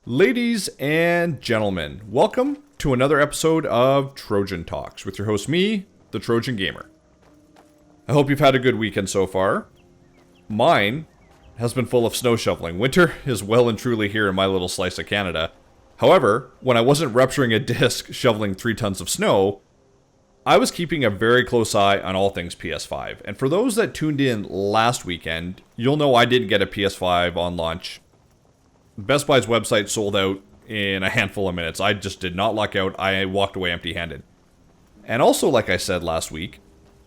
Ladies and gentlemen, welcome to another episode of Trojan Talks with your host, me, the Trojan Gamer. I hope you've had a good weekend so far. Mine has been full of snow shoveling. Winter is well and truly here in my little slice of Canada. However, when I wasn't rupturing a disc shoveling 3 tons of snow, I was keeping a very close eye on all things PS5. And for those that tuned in last weekend, you'll know I didn't get a PS5 on launch. Best Buy's website sold out in a handful of minutes. I just did not luck out. I walked away empty-handed. And also, like I said last week,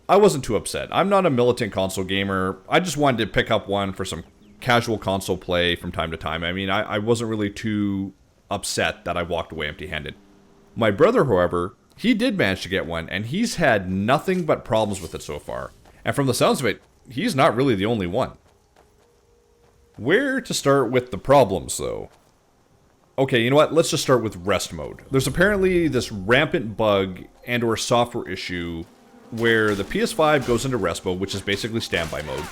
I wasn't too upset. I'm not a militant console gamer. I just wanted to pick up one for some casual console play from time to time. I mean, I wasn't really too upset that I walked away empty-handed. My brother, however, he did manage to get one, and he's had nothing but problems with it so far. And from the sounds of it, he's not really the only one. Where to start with the problems, though? Okay, you know what? Let's just start with rest mode. There's apparently this rampant bug and or software issue where the PS5 goes into rest mode, which is basically standby mode.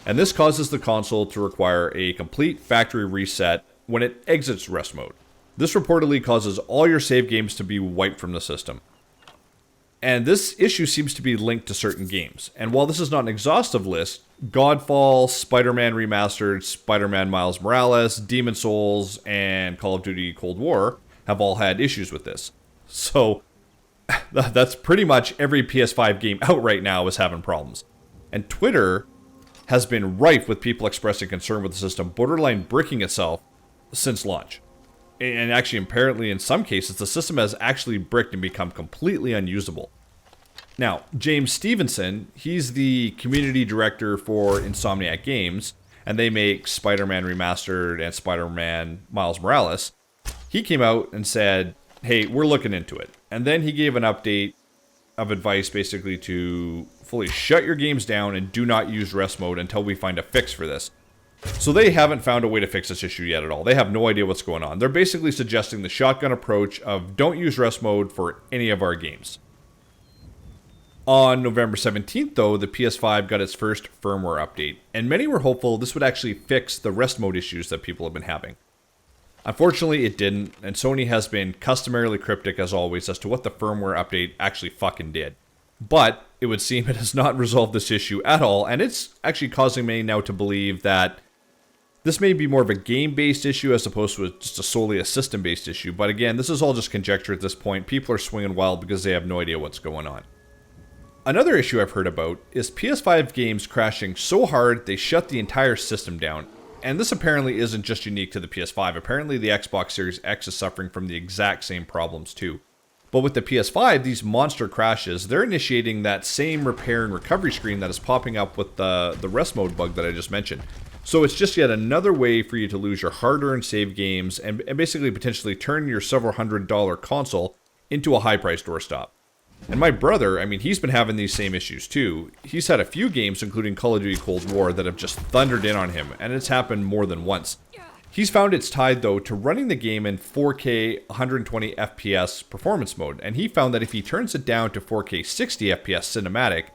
And this causes the console to require a complete factory reset when it exits rest mode. This reportedly causes all your save games to be wiped from the system. And this issue seems to be linked to certain games. And while this is not an exhaustive list, Godfall, Spider-Man Remastered, Spider-Man Miles Morales, Demon Souls, and Call of Duty Cold War have all had issues with this. So, that's pretty much every PS5 game out right now is having problems. And Twitter has been rife with people expressing concern with the system borderline bricking itself since launch. And actually, apparently, in some cases, the system has actually bricked and become completely unusable. Now, James Stevenson, he's the community director for Insomniac Games, and they make Spider-Man Remastered and Spider-Man Miles Morales. He came out and said, hey, we're looking into it. And then he gave an update of advice basically to fully shut your games down and do not use rest mode until we find a fix for this. So they haven't found a way to fix this issue yet at all. They have no idea what's going on. They're basically suggesting the shotgun approach of don't use rest mode for any of our games. On November 17th, though, the PS5 got its first firmware update, and many were hopeful this would actually fix the rest mode issues that people have been having. Unfortunately, it didn't, and Sony has been customarily cryptic as always as to what the firmware update actually fucking did. But it would seem it has not resolved this issue at all, and it's actually causing me now to believe that this may be more of a game-based issue as opposed to just solely a system-based issue. But again, this is all just conjecture at this point. People are swinging wild because they have no idea what's going on. Another issue I've heard about is PS5 games crashing so hard they shut the entire system down. And this apparently isn't just unique to the PS5. Apparently the Xbox Series X is suffering from the exact same problems too. But with the PS5, these monster crashes, they're initiating that same repair and recovery screen that is popping up with the rest mode bug that I just mentioned. So it's just yet another way for you to lose your hard-earned save games and basically potentially turn your several $100 console into a high-priced doorstop. And my brother, I mean, he's been having these same issues too. He's had a few games, including Call of Duty Cold War, that have just thundered in on him, and it's happened more than once. He's found it's tied, though, to running the game in 4K 120 FPS performance mode, and he found that if he turns it down to 4K 60 FPS cinematic,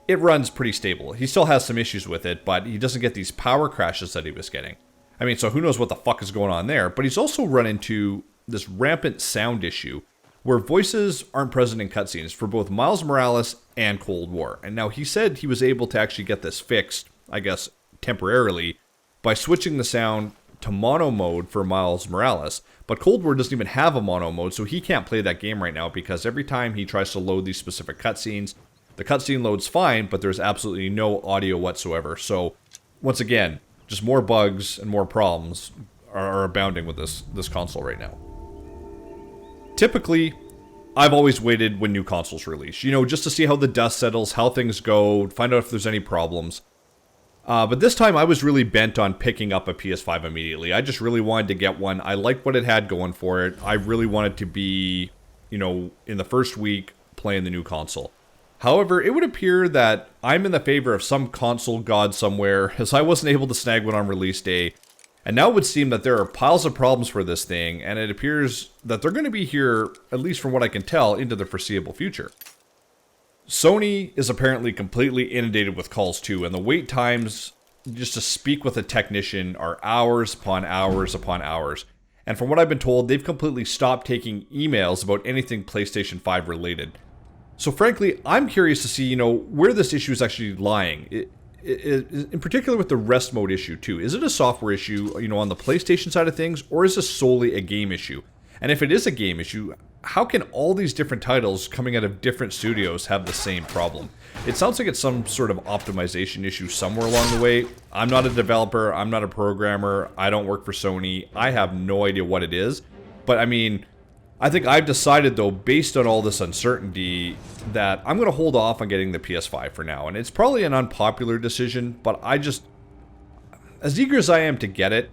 it runs pretty stable. He still has some issues with it, but he doesn't get these power crashes that he was getting. I mean, so who knows what the fuck is going on there, but he's also run into this rampant sound issue where voices aren't present in cutscenes for both Miles Morales and Cold War. And now he said he was able to actually get this fixed, I guess, temporarily, by switching the sound to mono mode for Miles Morales. But Cold War doesn't even have a mono mode, so he can't play that game right now because every time he tries to load these specific cutscenes, the cutscene loads fine, but there's absolutely no audio whatsoever. So, once again, just more bugs and more problems are abounding with this console right now. Typically, I've always waited when new consoles release, just to see how the dust settles, how things go, find out if there's any problems. But this time I was really bent on picking up a PS5 immediately. I just really wanted to get one. I liked what it had going for it. I really wanted to be, in the first week playing the new console. However, it would appear that I'm in the favor of some console god somewhere, as I wasn't able to snag one on release day. And now it would seem that there are piles of problems for this thing, and it appears that they're going to be here, at least from what I can tell, into the foreseeable future. Sony is apparently completely inundated with calls too, and the wait times just to speak with a technician are hours upon hours upon hours. And from what I've been told, they've completely stopped taking emails about anything PlayStation 5 related. So frankly, I'm curious to see, where this issue is actually lying. In particular with the rest mode issue too. Is it a software issue, on the PlayStation side of things, or is this solely a game issue? And if it is a game issue, how can all these different titles coming out of different studios have the same problem? It sounds like it's some sort of optimization issue somewhere along the way. I'm not a developer, I'm not a programmer, I don't work for Sony, I have no idea what it is. But I mean, I think I've decided though, based on all this uncertainty, that I'm going to hold off on getting the PS5 for now. And it's probably an unpopular decision, but as eager as I am to get it,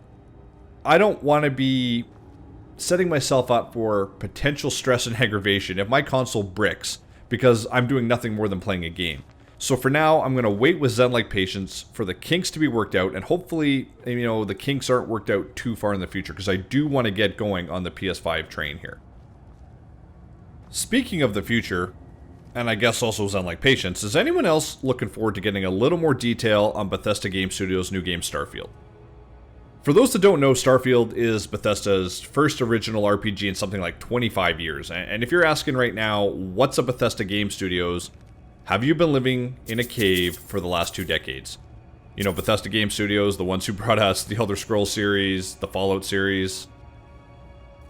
I don't want to be setting myself up for potential stress and aggravation if my console bricks because I'm doing nothing more than playing a game. So for now, I'm going to wait with zen-like patience for the kinks to be worked out, and hopefully, the kinks aren't worked out too far in the future, because I do want to get going on the PS5 train here. Speaking of the future, and I guess also zen-like patience, is anyone else looking forward to getting a little more detail on Bethesda Game Studios' new game Starfield? For those that don't know, Starfield is Bethesda's first original RPG in something like 25 years. And if you're asking right now, what's a Bethesda Game Studios? Have you been living in a cave for the last 2 decades? Bethesda Game Studios, the ones who brought us the Elder Scrolls series, the Fallout series.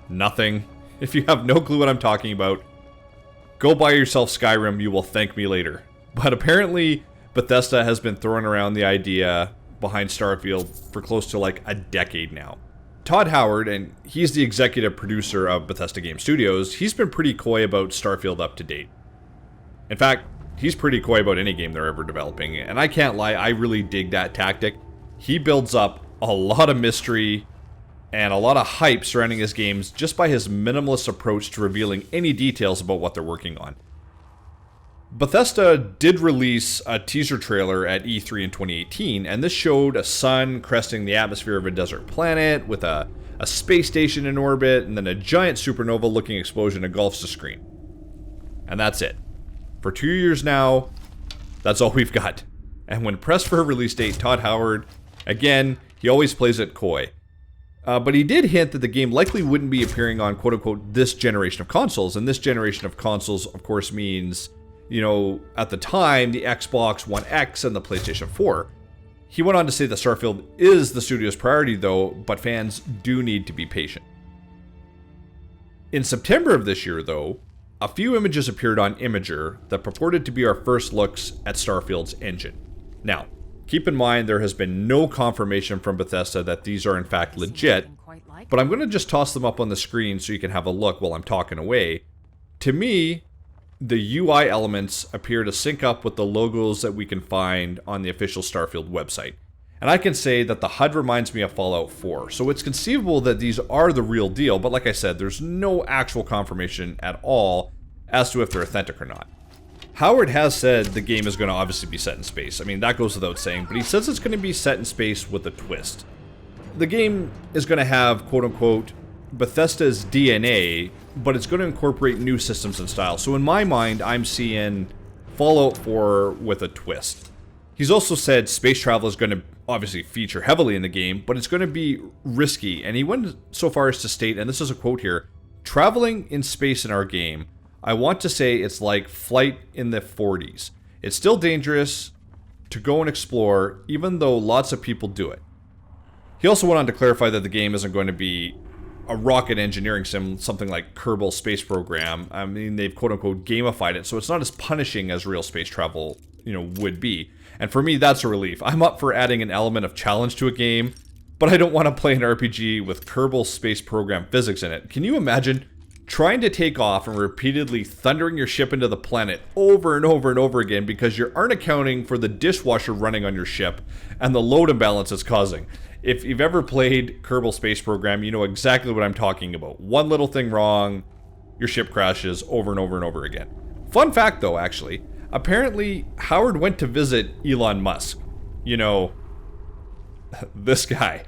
Nothing. If you have no clue what I'm talking about, go buy yourself Skyrim, you will thank me later. But apparently, Bethesda has been throwing around the idea behind Starfield for close to like a decade now. Todd Howard, and he's the executive producer of Bethesda Game Studios, he's been pretty coy about Starfield up to date. In fact, he's pretty coy about any game they're ever developing, and I can't lie, I really dig that tactic. He builds up a lot of mystery and a lot of hype surrounding his games just by his minimalist approach to revealing any details about what they're working on. Bethesda did release a teaser trailer at E3 in 2018, and this showed a sun cresting the atmosphere of a desert planet with a space station in orbit, and then a giant supernova-looking explosion engulfs the screen. And that's it. For 2 years now, that's all we've got. And when pressed for a release date, Todd Howard, again, he always plays it coy. But he did hint that the game likely wouldn't be appearing on quote-unquote this generation of consoles, and this generation of consoles, of course, means at the time, the Xbox One X and the PlayStation 4. He went on to say that Starfield is the studio's priority though, but fans do need to be patient. In September of this year though, a few images appeared on Imager that purported to be our first looks at Starfield's engine. Now, keep in mind there has been no confirmation from Bethesda that these are in fact legit, but I'm going to just toss them up on the screen so you can have a look while I'm talking away. To me, the UI elements appear to sync up with the logos that we can find on the official Starfield website. And I can say that the HUD reminds me of Fallout 4, so it's conceivable that these are the real deal, but like I said, there's no actual confirmation at all as to if they're authentic or not. Howard has said the game is going to obviously be set in space. I mean, that goes without saying, but he says it's going to be set in space with a twist. The game is going to have, quote-unquote, Bethesda's DNA, but it's going to incorporate new systems and styles. So in my mind, I'm seeing Fallout 4 with a twist. He's also said space travel is going to obviously feature heavily in the game, but it's going to be risky. And he went so far as to state, and this is a quote here, "Traveling in space in our game, I want to say it's like flight in the 40s. It's still dangerous to go and explore, even though lots of people do it." He also went on to clarify that the game isn't going to be a rocket engineering sim, something like Kerbal Space Program. I mean, they've quote-unquote gamified it, so it's not as punishing as real space travel, would be. And for me, that's a relief. I'm up for adding an element of challenge to a game, but I don't want to play an RPG with Kerbal Space Program physics in it. Can you imagine trying to take off and repeatedly thundering your ship into the planet over and over and over again because you aren't accounting for the dishwasher running on your ship and the load imbalance it's causing? If you've ever played Kerbal Space Program, you know exactly what I'm talking about. One little thing wrong, your ship crashes over and over and over again. Fun fact though, actually, apparently Howard went to visit Elon Musk. This guy.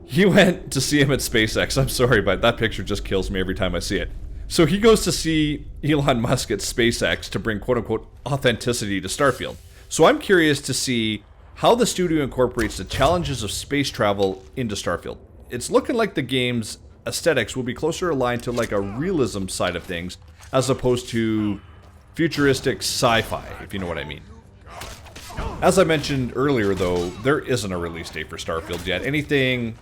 He went to see him at SpaceX. I'm sorry, but that picture just kills me every time I see it. So he goes to see Elon Musk at SpaceX to bring quote-unquote authenticity to Starfield. So I'm curious to see how the studio incorporates the challenges of space travel into Starfield. it's looking like the game's aesthetics will be closer aligned to like a realism side of things, as opposed to futuristic sci-fi, if you know what I mean. As I mentioned earlier, though, there isn't a release date for Starfield yet. Anything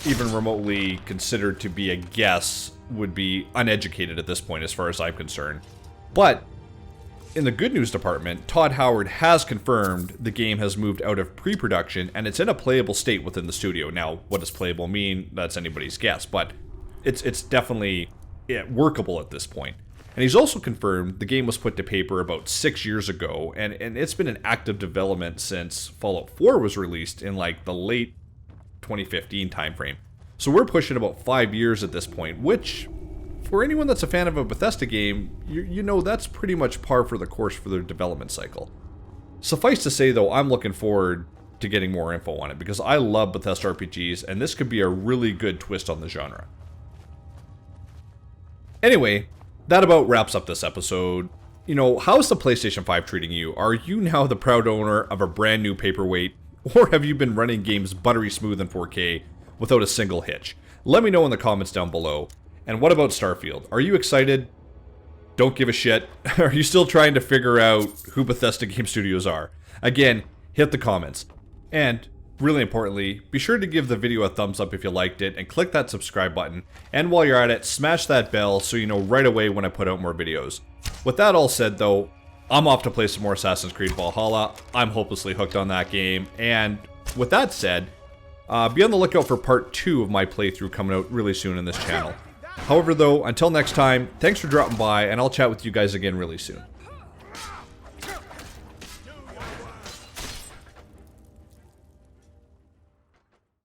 even remotely considered to be a guess would be uneducated at this point as far as I'm concerned. But in the good news department, Todd Howard has confirmed the game has moved out of pre-production and it's in a playable state within the studio. Now, what does playable mean? That's anybody's guess, but it's definitely workable at this point. And he's also confirmed the game was put to paper about 6 years ago, and it's been in active development since Fallout 4 was released in like the late 2015 timeframe. So we're pushing about 5 years at this point, which, for anyone that's a fan of a Bethesda game, you know that's pretty much par for the course for their development cycle. Suffice to say, though, I'm looking forward to getting more info on it, because I love Bethesda RPGs, and this could be a really good twist on the genre. Anyway, that about wraps up this episode. You know, how's the PlayStation 5 treating you? Are you now the proud owner of a brand new paperweight, or have you been running games buttery smooth in 4K without a single hitch? Let me know in the comments down below. And what about Starfield? Are you excited? Don't give a shit? Are you still trying to figure out who Bethesda Game Studios are? Again, hit the comments. And really importantly, be sure to give the video a thumbs up if you liked it, and click that subscribe button. And while you're at it, smash that bell so you know right away when I put out more videos. With that all said, though, I'm off to play some more Assassin's Creed Valhalla. I'm hopelessly hooked on that game. And with that said, be on the lookout for part 2 of my playthrough coming out really soon in this channel. However, though, until next time, thanks for dropping by, and I'll chat with you guys again really soon.